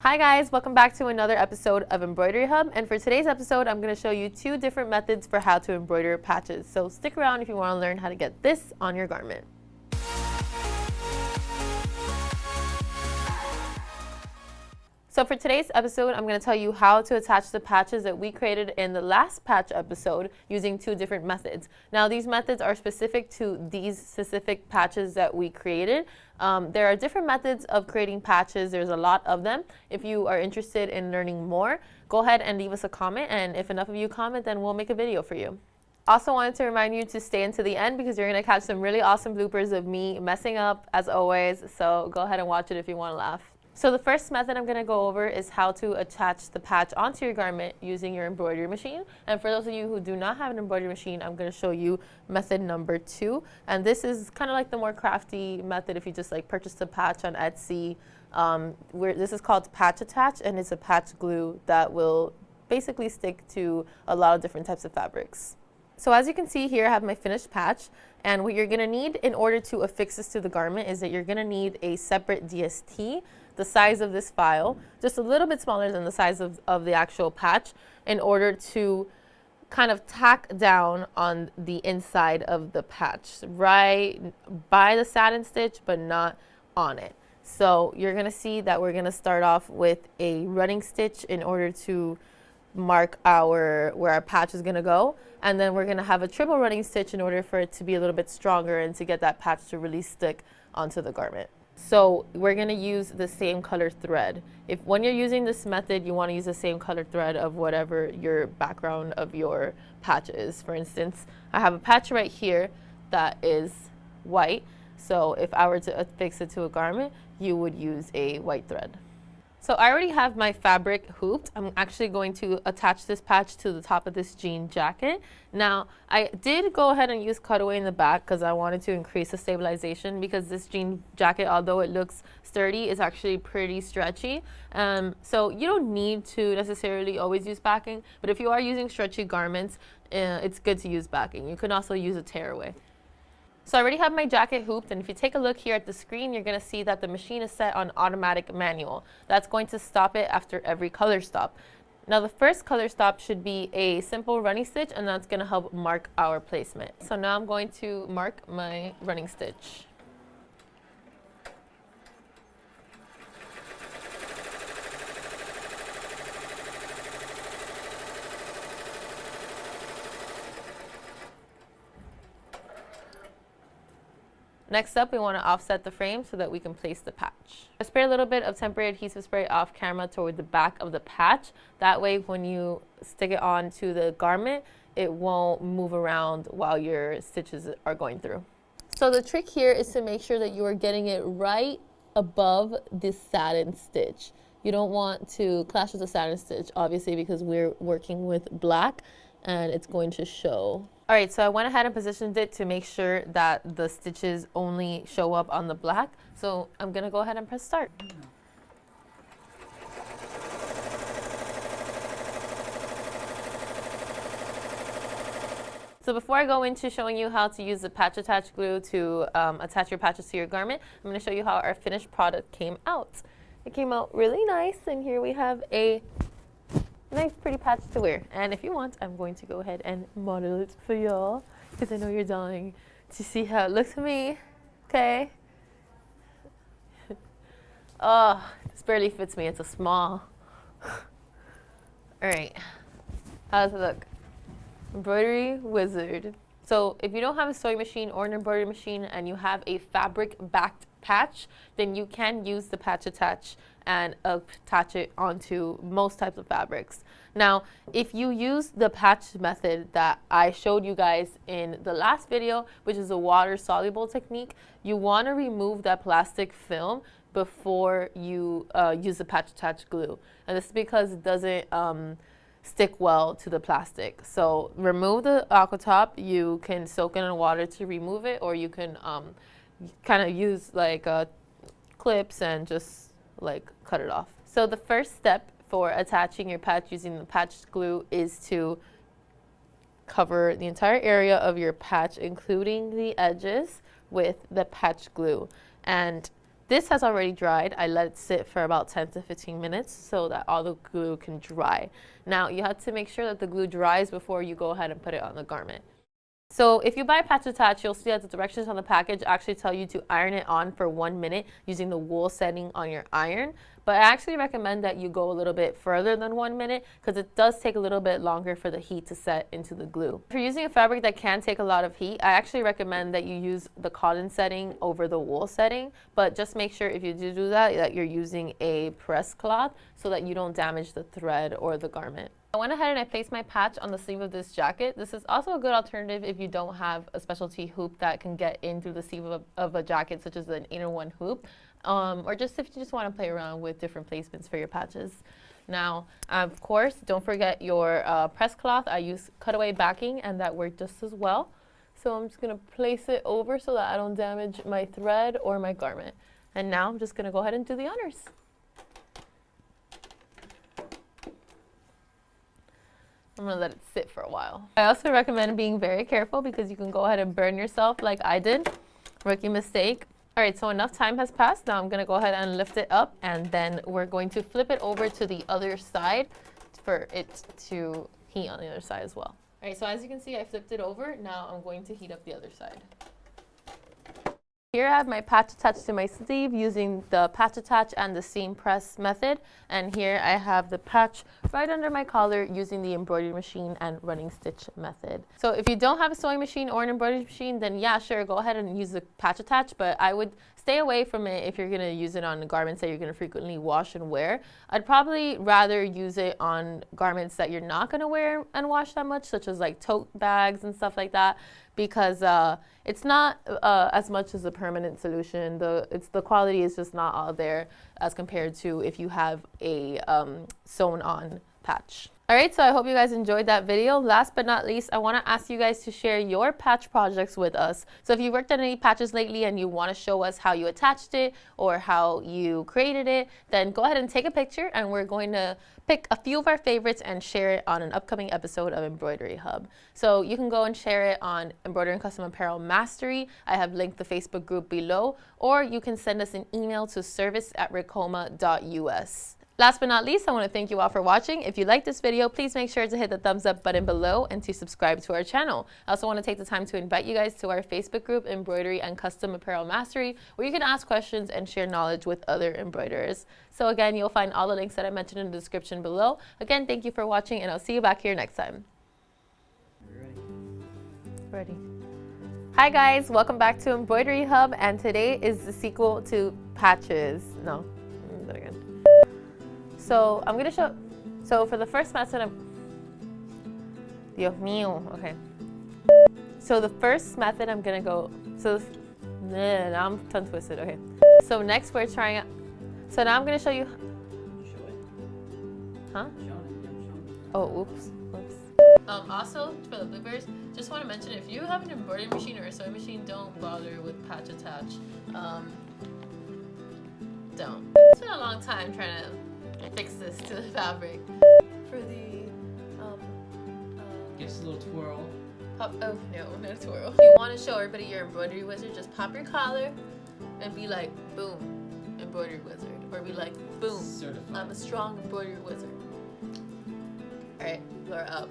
Hi guys, welcome back to another episode of Embroidery Hub, and for today's episode I'm going to show you two different methods for how to embroider patches. So stick around if you want to learn how to get this on your garment. So for today's episode, I'm going to tell you how to attach the patches that we created in the last patch episode using two different methods. Now these methods are specific to these specific patches that we created. There are different methods of creating patches. There's a lot of them. If you are interested in learning more, go ahead and leave us a comment, and if enough of you comment, then we'll make a video for you. Also wanted to remind you to stay until the end because you're going to catch some really awesome bloopers of me messing up as always, so go ahead and watch it if you want to laugh. So the first method I'm going to go over is how to attach the patch onto your garment using your embroidery machine. And for those of you who do not have an embroidery machine, I'm going to show you method number 2. And this is kind of like the more crafty method if you just like purchase the patch on Etsy. This is called patch attach, and it's a patch glue that will basically stick to a lot of different types of fabrics. So as you can see here, I have my finished patch, and what you're going to need in order to affix this to the garment is that you're going to need a separate DST, the size of this file, just a little bit smaller than the size of the actual patch, in order to kind of tack down on the inside of the patch, right by the satin stitch, but not on it. So you're going to see that we're going to start off with a running stitch in order to mark where our patch is going to go, and then we're going to have a triple running stitch in order for it to be a little bit stronger and to get that patch to really stick onto the garment. So we're going to use the same color thread. When you're using this method, you want to use the same color thread of whatever your background of your patch is. For instance, I have a patch right here that is white, so if I were to affix it to a garment, you would use a white thread. So I already have my fabric hooped. I'm actually going to attach this patch to the top of this jean jacket. Now, I did go ahead and use cutaway in the back because I wanted to increase the stabilization, because this jean jacket, although it looks sturdy, is actually pretty stretchy. So you don't need to necessarily always use backing, but if you are using stretchy garments, it's good to use backing. You can also use a tearaway. So I already have my jacket hooped, and if you take a look here at the screen, you're going to see that the machine is set on automatic manual. That's going to stop it after every color stop. Now the first color stop should be a simple running stitch, and that's going to help mark our placement. So now I'm going to mark my running stitch. Next up, we want to offset the frame so that we can place the patch. I spray a little bit of temporary adhesive spray off camera toward the back of the patch. That way, when you stick it onto the garment, it won't move around while your stitches are going through. So the trick here is to make sure that you are getting it right above this satin stitch. You don't want to clash with the satin stitch, obviously, because we're working with black and it's going to show. All right, so I went ahead and positioned it to make sure that the stitches only show up on the black. So I'm gonna go ahead and press start. So before I go into showing you how to use the patch attach glue to attach your patches to your garment, I'm gonna show you how our finished product came out. It came out really nice, and here we have a nice pretty patch to wear. And if you want, I'm going to go ahead and model it for y'all, because I know you're dying to see how it looks to me. Okay. Oh, this barely fits me. It's a small. All right. How does it look? Embroidery wizard. So if you don't have a sewing machine or an embroidery machine and you have a fabric backed patch, then you can use the patch attach and attach it onto most types of fabrics. Now, if you use the patch method that I showed you guys in the last video, which is a water soluble technique, you want to remove that plastic film before you use the patch attach glue. And this is because it doesn't stick well to the plastic. So remove the aqua top. You can soak it in water to remove it, or you can kind of use like clips and just like cut it off. So the first step for attaching your patch using the patch glue is to cover the entire area of your patch, including the edges, with the patch glue. And This has already dried. I let it sit for about 10 to 15 minutes so that all the glue can dry. Now you have to make sure that the glue dries before you go ahead and put it on the garment. So if you buy patch attach, you'll see that the directions on the package actually tell you to iron it on for 1 minute using the wool setting on your iron. But I actually recommend that you go a little bit further than 1 minute because it does take a little bit longer for the heat to set into the glue. If you're using a fabric that can take a lot of heat, I actually recommend that you use the cotton setting over the wool setting. But just make sure if you do that you're using a press cloth so that you don't damage the thread or the garment. I went ahead and I placed my patch on the sleeve of this jacket. This is also a good alternative if you don't have a specialty hoop that can get in through the sleeve of a jacket, such as an 8-in-1 hoop, or just if you just want to play around with different placements for your patches. Now, of course, don't forget your press cloth. I use cutaway backing, and that worked just as well. So I'm just going to place it over so that I don't damage my thread or my garment. And now I'm just going to go ahead and do the honors. I'm gonna let it sit for a while. I also recommend being very careful because you can go ahead and burn yourself like I did. Rookie mistake. All right, so enough time has passed. Now I'm gonna go ahead and lift it up, and then we're going to flip it over to the other side for it to heat on the other side as well. All right, so as you can see, I flipped it over. Now I'm going to heat up the other side. Here I have my patch attached to my sleeve using the patch attach and the seam press method. And here I have the patch right under my collar using the embroidery machine and running stitch method. So if you don't have a sewing machine or an embroidery machine, then yeah, sure, go ahead and use the patch attach, but I would stay away from it if you're gonna use it on garments that you're gonna frequently wash and wear. I'd probably rather use it on garments that you're not gonna wear and wash that much, such as like tote bags and stuff like that, because it's not as much as a permanent solution. The quality is just not all there as compared to if you have a sewn on patch. All right, so I hope you guys enjoyed that video. Last but not least, I want to ask you guys to share your patch projects with us. So if you worked on any patches lately and you want to show us how you attached it or how you created it, then go ahead and take a picture, and we're going to pick a few of our favorites and share it on an upcoming episode of Embroidery Hub. So you can go and share it on Embroidery and Custom Apparel Mastery. I have linked the Facebook group below, or you can send us an email to service@ricoma.us. Last but not least, I want to thank you all for watching. If you liked this video, please make sure to hit the thumbs up button below and to subscribe to our channel. I also want to take the time to invite you guys to our Facebook group, Embroidery and Custom Apparel Mastery, where you can ask questions and share knowledge with other embroiderers. So again, you'll find all the links that I mentioned in the description below. Again, thank you for watching, and I'll see you back here next time. Ready. Hi guys, welcome back to Embroidery Hub, and today is the sequel to patches. No, let me do that again. So I'm gonna show, so for the first method, Dios mío, okay. So the first method I'm gonna go, now I'm tongue twisted, okay. So next we're trying, so now I'm gonna show you. Show it. Huh? Show it. Oh, oops. Also, for the bloopers, just want to mention, if you have an embroidery machine or a sewing machine, don't bother with patch attach. Don't. It's been a long time trying to fix this to the fabric. For the Gives a little twirl. oh no, not a twirl. If you want to show everybody your embroidery wizard, just pop your collar and be like, boom, embroidery wizard, or be like, boom, Certified. I'm a strong embroidery wizard. All right, Laura up.